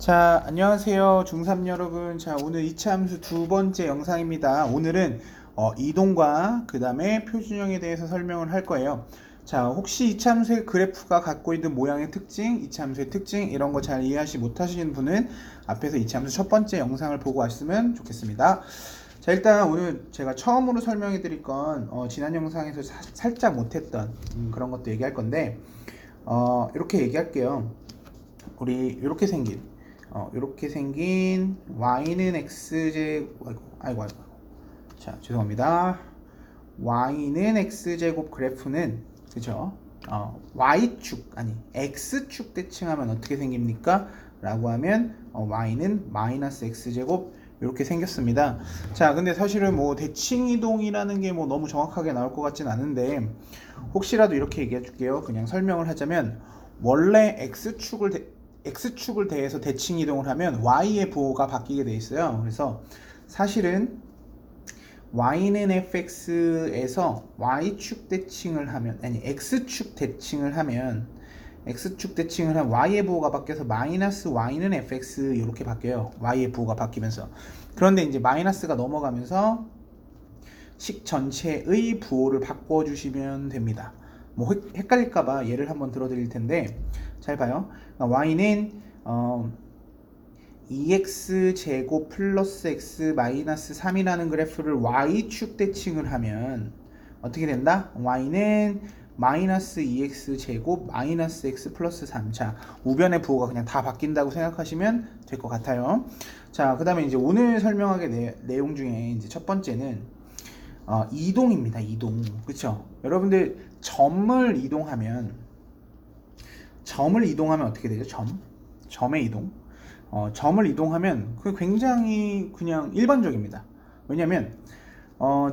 자, 안녕하세요. 중3 여러분. 자, 오늘 이차 함수 두 번째 영상입니다. 오늘은 이동과 그 다음에 표준형에 대해서 설명을 할 거예요. 자, 혹시 이차 함수의 그래프가 갖고 있는 모양의 특징, 이차 함수의 특징 이런 거 잘 이해하시 못하시는 분은 앞에서 이차 함수 첫 번째 영상을 보고 왔으면 좋겠습니다. 자, 일단 오늘 제가 처음으로 설명해 드릴 건 지난 영상에서 살짝 못했던 그런 것도 얘기할 건데 이렇게 얘기할게요. 우리 이렇게 생긴 y는 x제곱 아이고 자, 죄송합니다. y는 x제곱 그래프는 그죠? y축 아니 x축 대칭하면 어떻게 생깁니까? 라고 하면 y는 마이너스 x제곱 이렇게 생겼습니다. 자, 근데 사실은 뭐 대칭 이동이라는 게 뭐 너무 정확하게 나올 것 같진 않은데 혹시라도 이렇게 얘기해 줄게요. 그냥 설명을 하자면 원래 x축을 대해서 대칭 이동을 하면 y의 부호가 바뀌게 돼 있어요. 그래서 사실은 y는 fx에서 y축 대칭을 하면 x축 대칭을 하면 y의 부호가 바뀌어서 마이너스 y는 fx 이렇게 바뀌어요. y의 부호가 바뀌면서. 그런데 이제 마이너스가 넘어가면서 식 전체의 부호를 바꿔주시면 됩니다. 뭐 헷갈릴까봐 예를 한번 들어드릴 텐데 잘 봐요. y는 2x제곱 플러스 x 마이너스 3이라는 그래프를 y축 대칭을 하면 어떻게 된다? y는 마이너스 2x제곱 마이너스 x 플러스 3. 자, 우변의 부호가 그냥 다 바뀐다고 생각하시면 될 것 같아요. 자, 그 다음에 이제 오늘 설명하게 내용 중에 이제 첫 번째는 이동입니다. 이동. 그쵸? 여러분들 점을 이동하면 어떻게 되죠? 점의 이동. 점을 이동하면 그 굉장히 그냥 일반적입니다. 왜냐면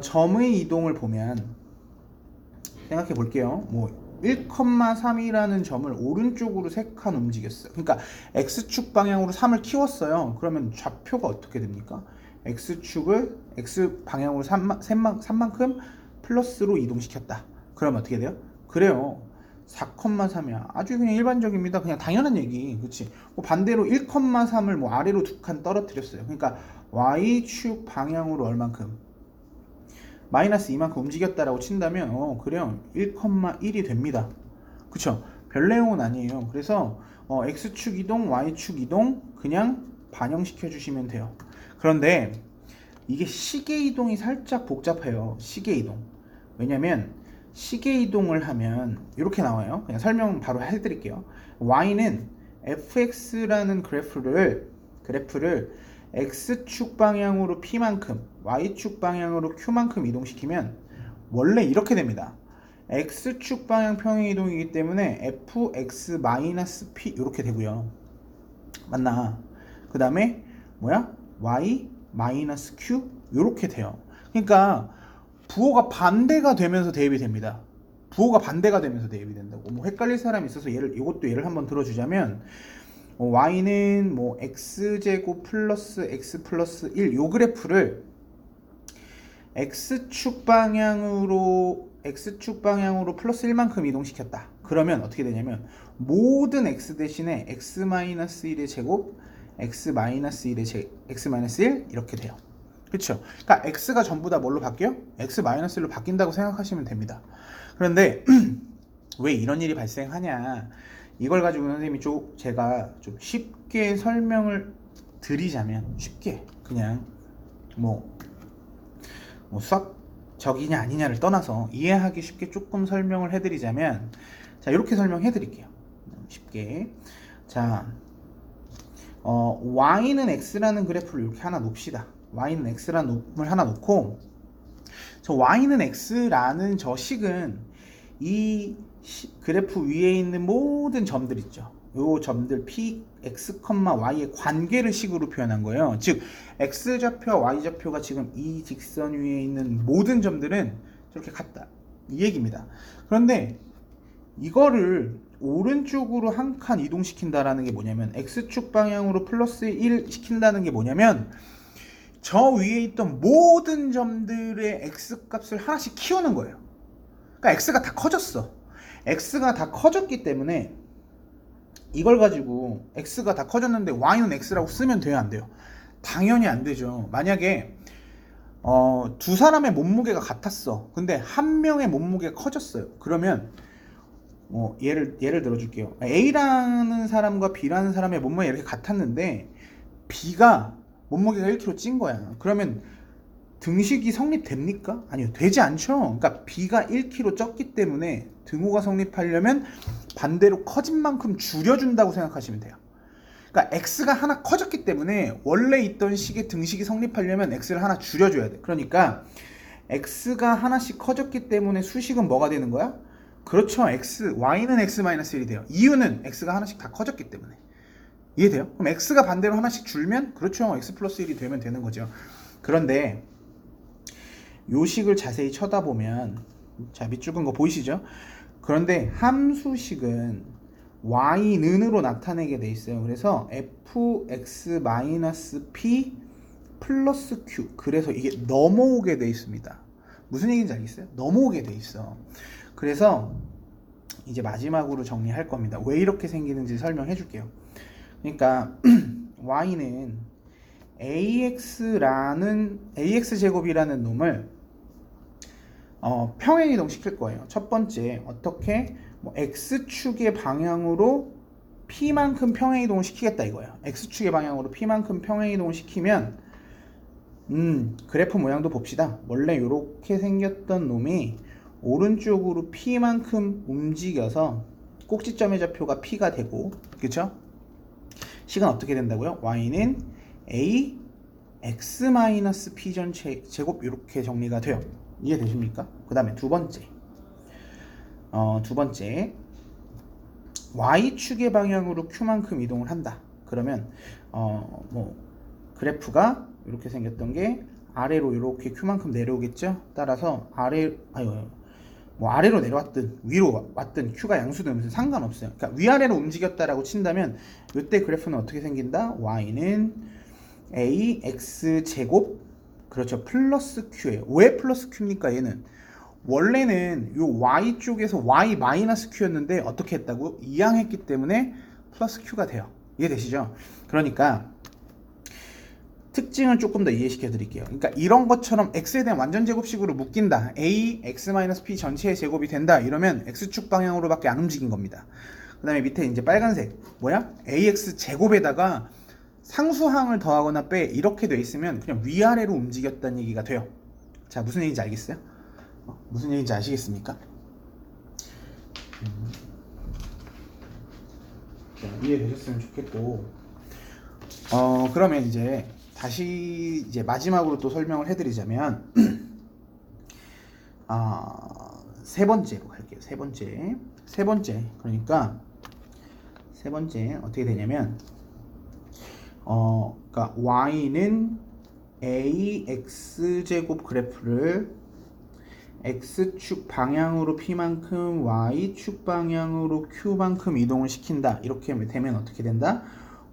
점의 이동을 보면 생각해 볼게요. 뭐 1,3이라는 점을 오른쪽으로 3칸 움직였어요. 그러니까 x축 방향으로 3을 키웠어요. 그러면 좌표가 어떻게 됩니까? x축을 x 방향으로 3만큼 플러스로 이동시켰다. 그러면 어떻게 돼요? 그래요. 4,3이야. 아주 그냥 일반적입니다. 그냥 당연한 얘기. 그치? 뭐 반대로 1,3을 뭐 아래로 2칸 떨어뜨렸어요. 그러니까 y축 방향으로 얼만큼? 마이너스 이만큼 움직였다라고 친다면 그래요. 1,1이 됩니다. 그쵸? 별 내용은 아니에요. 그래서 x축 이동, y축 이동 그냥 반영시켜 주시면 돼요. 그런데 이게 시계 이동이 살짝 복잡해요. 시계 이동. 왜냐면 시계 이동을 하면 이렇게 나와요. 그냥 설명 바로 해드릴게요. y는 fx라는 그래프를 x축 방향으로 p만큼 y축 방향으로 q만큼 이동시키면 원래 이렇게 됩니다. x축 방향 평행 이동이기 때문에 fx-p 이렇게 되고요. 맞나? 그 다음에 뭐야? y-q 이렇게 돼요. 그러니까 부호가 반대가 되면서 대입이 됩니다. 부호가 반대가 되면서 대입이 된다고. 뭐 헷갈릴 사람이 있어서 이것도 예를 한번 들어주자면 y는 뭐 x제곱 플러스 x 플러스 1 요 그래프를 x축 방향으로 플러스 1만큼 이동시켰다. 그러면 어떻게 되냐면 모든 x 대신에 x-1의 제곱 x-1 이렇게 돼요. 그렇죠? 그러니까 x가 전부 다 뭘로 바뀌어요? x-1로 바뀐다고 생각하시면 됩니다. 그런데 왜 이런 일이 발생하냐? 이걸 가지고 선생님이 제가 좀 쉽게 설명을 드리자면 쉽게 그냥 뭐 수학적이냐 아니냐를 떠나서 이해하기 쉽게 조금 설명을 해드리자면 자, 이렇게 설명해 드릴게요. 쉽게. 자, y는 x라는 그래프를 이렇게 하나 놓읍시다. y는 x라는 놈을 하나 놓고 저 y는 x라는 저 식은 이 그래프 위에 있는 모든 점들 있죠. 요 점들 p, x, y의 관계를 식으로 표현한 거예요. 즉 x좌표와 y좌표가 지금 이 직선 위에 있는 모든 점들은 저렇게 같다. 이 얘기입니다. 그런데 이거를 오른쪽으로 한 칸 이동시킨다라는 게 뭐냐면 x축 방향으로 플러스 1 시킨다는 게 뭐냐면 저 위에 있던 모든 점들의 x값을 하나씩 키우는 거예요. 그러니까 x가 다 커졌어. x가 다 커졌기 때문에 이걸 가지고 x가 다 커졌는데 y는 x라고 쓰면 돼요, 안 돼요? 당연히 안 되죠. 만약에 두 사람의 몸무게가 같았어. 근데 한 명의 몸무게가 커졌어요. 그러면 예를 들어줄게요. A라는 사람과 B라는 사람의 몸무게가 이렇게 같았는데 B가 몸무게가 1kg 찐 거야. 그러면 등식이 성립됩니까? 아니요, 되지 않죠. 그러니까 B가 1kg 쪘기 때문에 등호가 성립하려면 반대로 커진 만큼 줄여준다고 생각하시면 돼요. 그러니까 X가 하나 커졌기 때문에 원래 있던 식의 등식이 성립하려면 X를 하나 줄여줘야 돼. 그러니까 X가 하나씩 커졌기 때문에 수식은 뭐가 되는 거야? 그렇죠. Y는 X-1이 돼요. 이유는 X가 하나씩 다 커졌기 때문에. 이해돼요? 그럼 X가 반대로 하나씩 줄면 그렇죠. X 플러스 1이 되면 되는 거죠. 그런데 요 식을 자세히 쳐다보면 자, 밑줄근 거 보이시죠? 그런데 함수식은 y는으로 나타내게 돼 있어요. 그래서 fx-p 플러스 q. 그래서 이게 넘어오게 돼 있습니다. 무슨 얘기인지 알겠어요? 넘어오게 돼 있어. 그래서 이제 마지막으로 정리할 겁니다. 왜 이렇게 생기는지 설명해 줄게요. 그러니까 y는 ax제곱이라는 놈을 평행이동 시킬 거예요. 첫 번째 어떻게 x축의 방향으로 p만큼 평행이동을 시키겠다 이거예요. x축의 방향으로 p만큼 평행이동을 시키면 그래프 모양도 봅시다. 원래 이렇게 생겼던 놈이 오른쪽으로 p만큼 움직여서 꼭지점의 좌표가 p가 되고, 그쵸? 식은 어떻게 된다고요? y는 a x-p 전체 제곱 이렇게 정리가 돼요. 이해되십니까? 그 다음에 두 번째 y축의 방향으로 q만큼 이동을 한다. 그러면 그래프가 이렇게 생겼던 게 아래로 이렇게 q만큼 내려오겠죠. 따라서 아래로 내려왔든 위로 왔든 q가 양수되면 상관없어요. 그러니까 위아래로 움직였다라고 친다면 이때 그래프는 어떻게 생긴다? y는 ax 제곱, 그렇죠, 플러스 q예요. 왜 플러스 q입니까? 얘는 원래는 요 y 쪽에서 y 마이너스 q였는데 어떻게 했다고? 이항했기 때문에 플러스 q가 돼요. 이해되시죠? 그러니까 특징을 조금 더 이해시켜 드릴게요. 그러니까 이런 것처럼 x에 대한 완전 제곱식으로 묶인다. a x-p 전체의 제곱이 된다. 이러면 x축 방향으로밖에 안 움직인 겁니다. 그 다음에 밑에 이제 빨간색 뭐야? ax 제곱에다가 상수항을 더하거나 빼 이렇게 돼 있으면 그냥 위아래로 움직였다는 얘기가 돼요. 자, 무슨 얘기인지 알겠어요? 무슨 얘기인지 아시겠습니까? 자, 이해되셨으면 좋겠고, 그러면 이제 다시 이제 마지막으로 또 설명을 해드리자면 세 번째로 갈게요. 세 번째 그러니까 세 번째 어떻게 되냐면 그러니까 y는 ax-제곱 그래프를 x축 방향으로 p만큼 y축 방향으로 q만큼 이동을 시킨다. 이렇게 되면 어떻게 된다?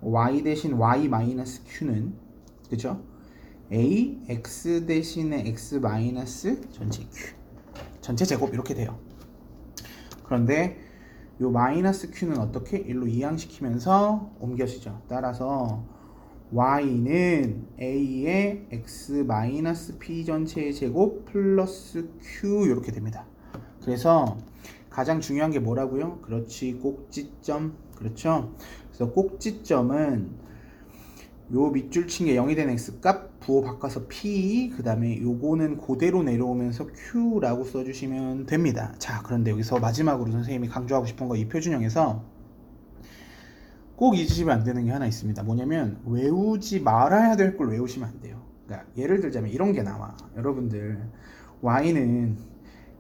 y 대신 y 마이너스 q는, 그죠? ax 대신에 x 마이너스 전체 q 전체 제곱 이렇게 돼요. 그런데 요 마이너스 q는 어떻게? 일로 이항시키면서 옮겨지죠. 따라서 y는 a의 x 마이너스 p 전체의 제곱 플러스 q 이렇게 됩니다. 그래서 가장 중요한 게 뭐라고요? 그렇지, 꼭지점. 그렇죠? 그래서 꼭지점은 요 밑줄 친 게 0이 된 x 값 부호 바꿔서 p, 그 다음에 요거는 그대로 내려오면서 q라고 써주시면 됩니다. 자, 그런데 여기서 마지막으로 선생님이 강조하고 싶은 거, 이 표준형에서 꼭 잊으시면 안 되는 게 하나 있습니다. 뭐냐면 외우지 말아야 될 걸 외우시면 안 돼요. 그러니까 예를 들자면 이런 게 나와. 여러분들 y는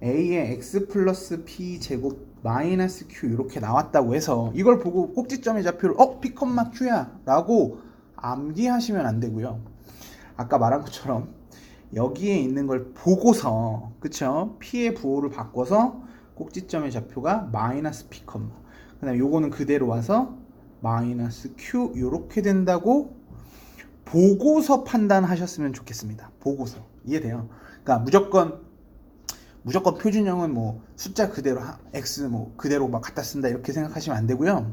a의 x 플러스 p 제곱 마이너스 q 이렇게 나왔다고 해서 이걸 보고 꼭지점의 좌표를 p, q야 라고 암기하시면 안 되고요. 아까 말한 것처럼 여기에 있는 걸 보고서, 그쵸? p의 부호를 바꿔서 꼭지점의 좌표가 마이너스 p, 그 다음에 요거는 그대로 와서 마이너스 q 이렇게 된다고 보고서 판단하셨으면 좋겠습니다. 보고서. 이해돼요? 그러니까 무조건 표준형은 뭐 숫자 그대로 x 뭐 그대로 막 갖다 쓴다 이렇게 생각하시면 안 되고요.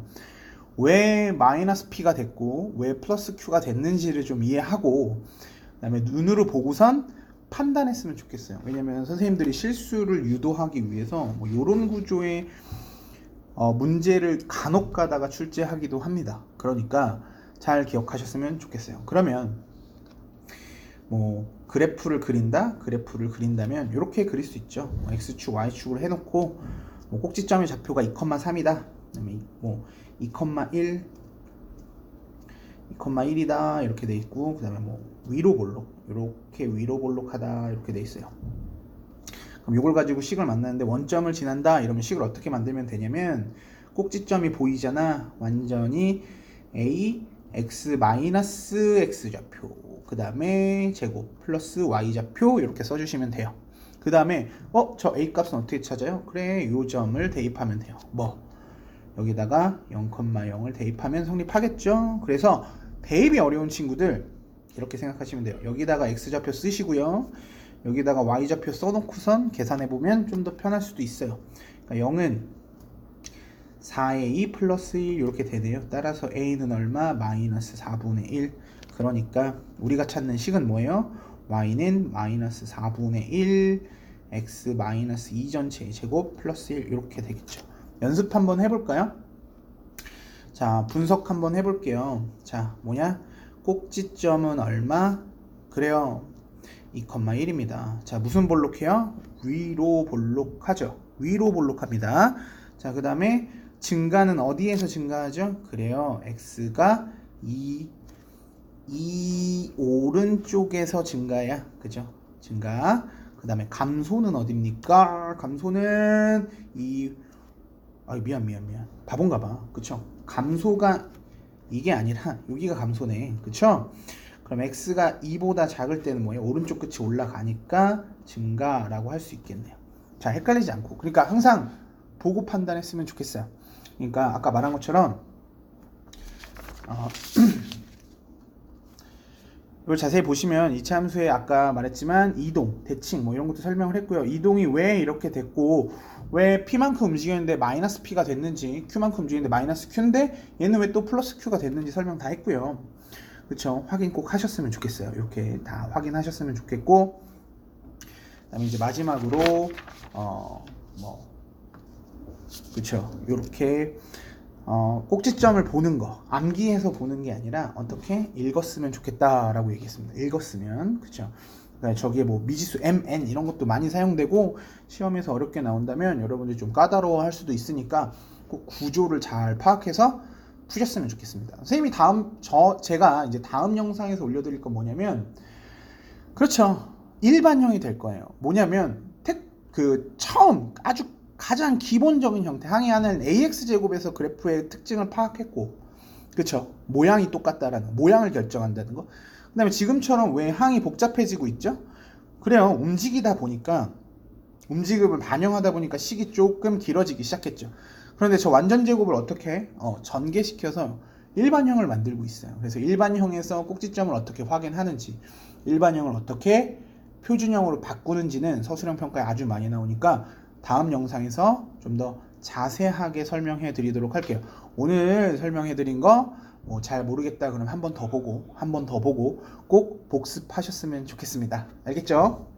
왜 마이너스 P가 됐고 왜 플러스 Q가 됐는지를 좀 이해하고 그다음에 눈으로 보고선 판단했으면 좋겠어요. 왜냐면 선생님들이 실수를 유도하기 위해서 뭐 이런 구조의 문제를 간혹 가다가 출제하기도 합니다. 그러니까 잘 기억하셨으면 좋겠어요. 그러면 뭐 그래프를 그린다면 이렇게 그릴 수 있죠. x축, y축으로 해놓고 뭐 꼭지점의 좌표가 2,3이다. 그다음에 뭐 2,1, 2,1이다 이렇게 돼 있고 그다음에 뭐 위로 볼록 이렇게 위로 볼록하다 이렇게 돼 있어요. 그럼 이걸 가지고 식을 만드는데 원점을 지난다 이러면 식을 어떻게 만들면 되냐면 꼭지점이 보이잖아. 완전히 a x 마이너스 x 좌표 그 다음에 제곱 플러스 y 좌표 이렇게 써주시면 돼요. 그 다음에 저 a 값은 어떻게 찾아요? 그래 요 점을 대입하면 돼요. 뭐 여기다가 0,0을 대입하면 성립하겠죠. 그래서 대입이 어려운 친구들 이렇게 생각하시면 돼요. 여기다가 x좌표 쓰시고요. 여기다가 y좌표 써놓고선 계산해보면 좀 더 편할 수도 있어요. 그러니까 0은 4a 플러스 1 이렇게 되네요. 따라서 a는 얼마? 마이너스 4분의 1. 그러니까 우리가 찾는 식은 뭐예요? y는 마이너스 4분의 1 x 마이너스 2 전체의 제곱 플러스 1 이렇게 되겠죠. 연습 한번 해볼까요? 자, 분석 한번 해볼게요. 자, 뭐냐? 꼭지점은 얼마? 그래요. 2,1입니다. 자, 무슨 볼록해요? 위로 볼록하죠. 위로 볼록합니다. 자, 그 다음에 증가는 어디에서 증가하죠? 그래요. x가 이 오른쪽에서 증가야. 그죠? 증가. 그 다음에 감소는 어딥니까? 감소는 미안. 바본가 봐. 그쵸? 감소가 이게 아니라 여기가 감소네. 그쵸? 그럼 x가 2보다 작을 때는 뭐예요? 오른쪽 끝이 올라가니까 증가라고 할 수 있겠네요. 자, 헷갈리지 않고. 그러니까 항상 보고 판단했으면 좋겠어요. 그러니까 아까 말한 것처럼 이걸 자세히 보시면 이차 함수에 아까 말했지만 이동, 대칭 뭐 이런 것도 설명을 했고요. 이동이 왜 이렇게 됐고 왜 P만큼 움직였는데 마이너스 P가 됐는지 Q만큼 움직였는데 마이너스 Q인데 얘는 왜 또 플러스 Q가 됐는지 설명 다 했고요. 그쵸? 확인 꼭 하셨으면 좋겠어요. 이렇게 다 확인하셨으면 좋겠고 그다음에 이제 마지막으로 그쵸? 이렇게 꼭지점을 보는 거 암기해서 보는 게 아니라 어떻게 읽었으면 좋겠다라고 얘기했습니다. 읽었으면 그쵸? 그러니까 저기에 뭐 미지수 mn 이런 것도 많이 사용되고 시험에서 어렵게 나온다면 여러분들이 좀 까다로워할 수도 있으니까 꼭 구조를 잘 파악해서 푸셨으면 좋겠습니다. 선생님이 제가 이제 다음 영상에서 올려드릴 건 뭐냐면 그렇죠. 일반형이 될 거예요. 뭐냐면 처음 아주 가장 기본적인 형태 항의하는 AX제곱에서 그래프의 특징을 파악했고 그쵸? 모양이 똑같다라는 모양을 결정한다는 거. 그 다음에 지금처럼 왜 항이 복잡해지고 있죠? 그래요. 움직이다 보니까 움직임을 반영하다 보니까 식이 조금 길어지기 시작했죠. 그런데 저 완전제곱을 어떻게 전개시켜서 일반형을 만들고 있어요. 그래서 일반형에서 꼭지점을 어떻게 확인하는지 일반형을 어떻게 표준형으로 바꾸는지는 서술형 평가에 아주 많이 나오니까 다음 영상에서 좀 더 자세하게 설명해 드리도록 할게요. 오늘 설명해 드린 거 잘 모르겠다 그러면 한 번 더 보고 꼭 복습하셨으면 좋겠습니다. 알겠죠?